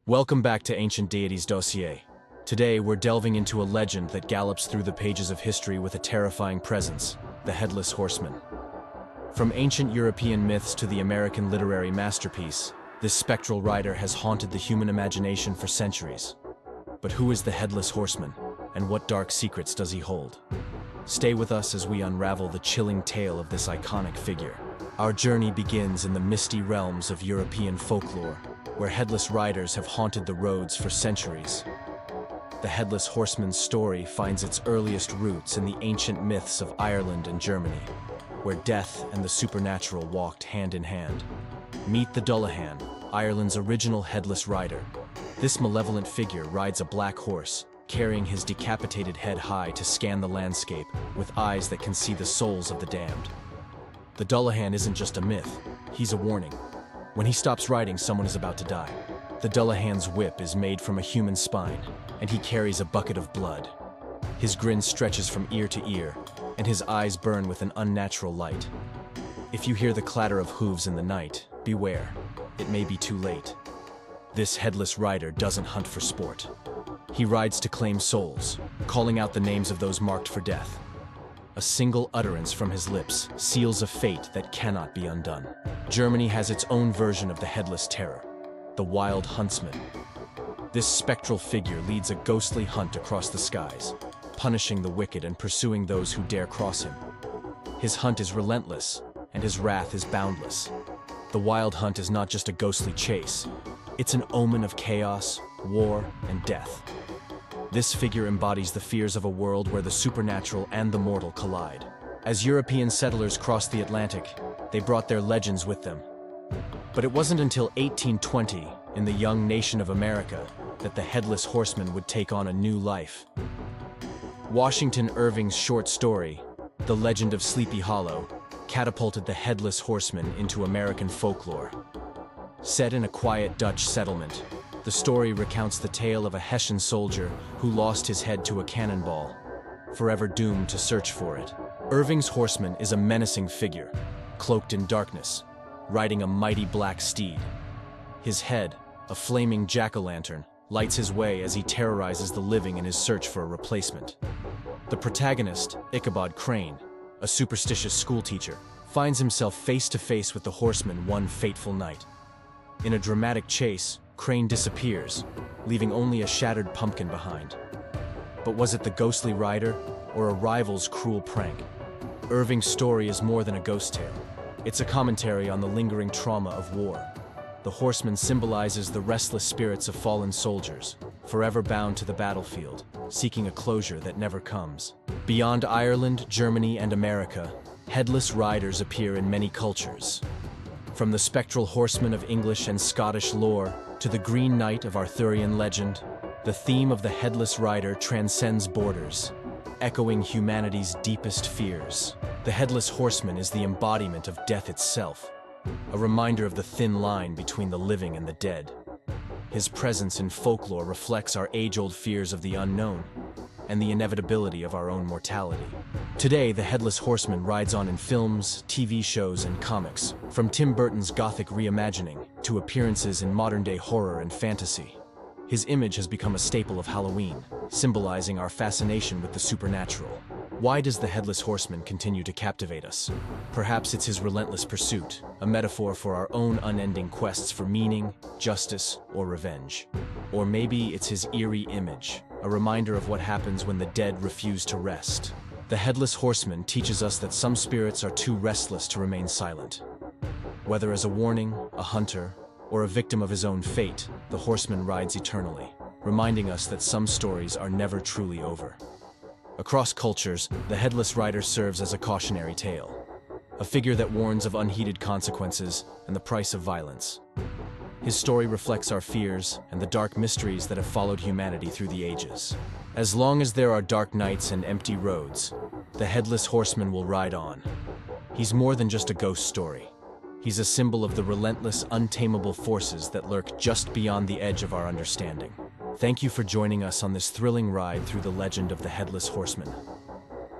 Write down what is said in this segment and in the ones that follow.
Welcome back to Ancient Deities Dossier. Today, we're delving into a legend that gallops through the pages of history with a terrifying presence, the Headless Horseman. From ancient European myths to the American literary masterpiece, this spectral rider has haunted the human imagination for centuries. But who is the Headless Horseman, and what dark secrets does he hold? Stay with us as we unravel the chilling tale of this iconic figure. Our journey begins in the misty realms of European folklore, where headless riders have haunted the roads for centuries. The Headless Horseman's story finds its earliest roots in the ancient myths of Ireland and Germany, where death and the supernatural walked hand in hand. Meet the Dullahan, Ireland's original headless rider. This malevolent figure rides a black horse, carrying his decapitated head high to scan the landscape with eyes that can see the souls of the damned. The Dullahan isn't just a myth, he's a warning. When he stops riding, someone is about to die. The Dullahan's whip is made from a human spine, and he carries a bucket of blood. His grin stretches from ear to ear, and his eyes burn with an unnatural light. If you hear the clatter of hooves in the night, beware, it may be too late. This headless rider doesn't hunt for sport. He rides to claim souls, calling out the names of those marked for death. A single utterance from his lips seals a fate that cannot be undone. Germany has its own version of the headless terror, the Wild Huntsman. This spectral figure leads a ghostly hunt across the skies, punishing the wicked and pursuing those who dare cross him. His hunt is relentless, and his wrath is boundless. The Wild Hunt is not just a ghostly chase, it's an omen of chaos, war, and death. This figure embodies the fears of a world where the supernatural and the mortal collide. As European settlers crossed the Atlantic, they brought their legends with them. But it wasn't until 1820, in the young nation of America, that the Headless Horseman would take on a new life. Washington Irving's short story, The Legend of Sleepy Hollow, catapulted the Headless Horseman into American folklore. Set in a quiet Dutch settlement, the story recounts the tale of a Hessian soldier who lost his head to a cannonball, forever doomed to search for it. Irving's horseman is a menacing figure, cloaked in darkness, riding a mighty black steed. His head, a flaming jack-o'-lantern, lights his way as he terrorizes the living in his search for a replacement. The protagonist, Ichabod Crane, a superstitious schoolteacher, finds himself face to face with the horseman one fateful night. In a dramatic chase, Crane disappears, leaving only a shattered pumpkin behind. But was it the ghostly rider, or a rival's cruel prank? Irving's story is more than a ghost tale. It's a commentary on the lingering trauma of war. The horseman symbolizes the restless spirits of fallen soldiers, forever bound to the battlefield, seeking a closure that never comes. Beyond Ireland, Germany, and America, headless riders appear in many cultures. From the spectral horsemen of English and Scottish lore to the Green Knight of Arthurian legend, the theme of the headless rider transcends borders, echoing humanity's deepest fears. The Headless Horseman is the embodiment of death itself, a reminder of the thin line between the living and the dead. His presence in folklore reflects our age-old fears of the unknown and the inevitability of our own mortality. Today, the Headless Horseman rides on in films, TV shows, and comics, from Tim Burton's Gothic reimagining to appearances in modern-day horror and fantasy. His image has become a staple of Halloween, symbolizing our fascination with the supernatural. Why does the Headless Horseman continue to captivate us? Perhaps it's his relentless pursuit, a metaphor for our own unending quests for meaning, justice, or revenge. Or maybe it's his eerie image, a reminder of what happens when the dead refuse to rest. The Headless Horseman teaches us that some spirits are too restless to remain silent. Whether as a warning, a hunter, or a victim of his own fate, the horseman rides eternally, reminding us that some stories are never truly over. Across cultures, the headless rider serves as a cautionary tale, a figure that warns of unheeded consequences and the price of violence. His story reflects our fears and the dark mysteries that have followed humanity through the ages. As long as there are dark nights and empty roads, the Headless Horseman will ride on. He's more than just a ghost story. He's a symbol of the relentless, untamable forces that lurk just beyond the edge of our understanding. Thank you for joining us on this thrilling ride through the legend of the Headless Horseman.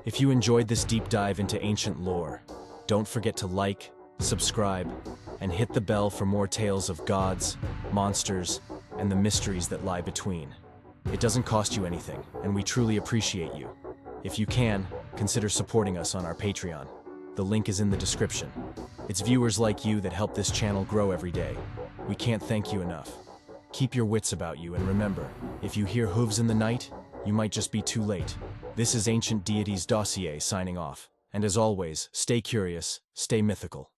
If you enjoyed this deep dive into ancient lore, don't forget to like, subscribe, and hit the bell for more tales of gods, monsters, and the mysteries that lie between. It doesn't cost you anything, and we truly appreciate you. If you can, consider supporting us on our Patreon. The link is in the description. It's viewers like you that help this channel grow every day. We can't thank you enough. Keep your wits about you, and remember, if you hear hooves in the night, you might just be too late. This is Ancient Deities Dossier signing off. And as always, stay curious, stay mythical.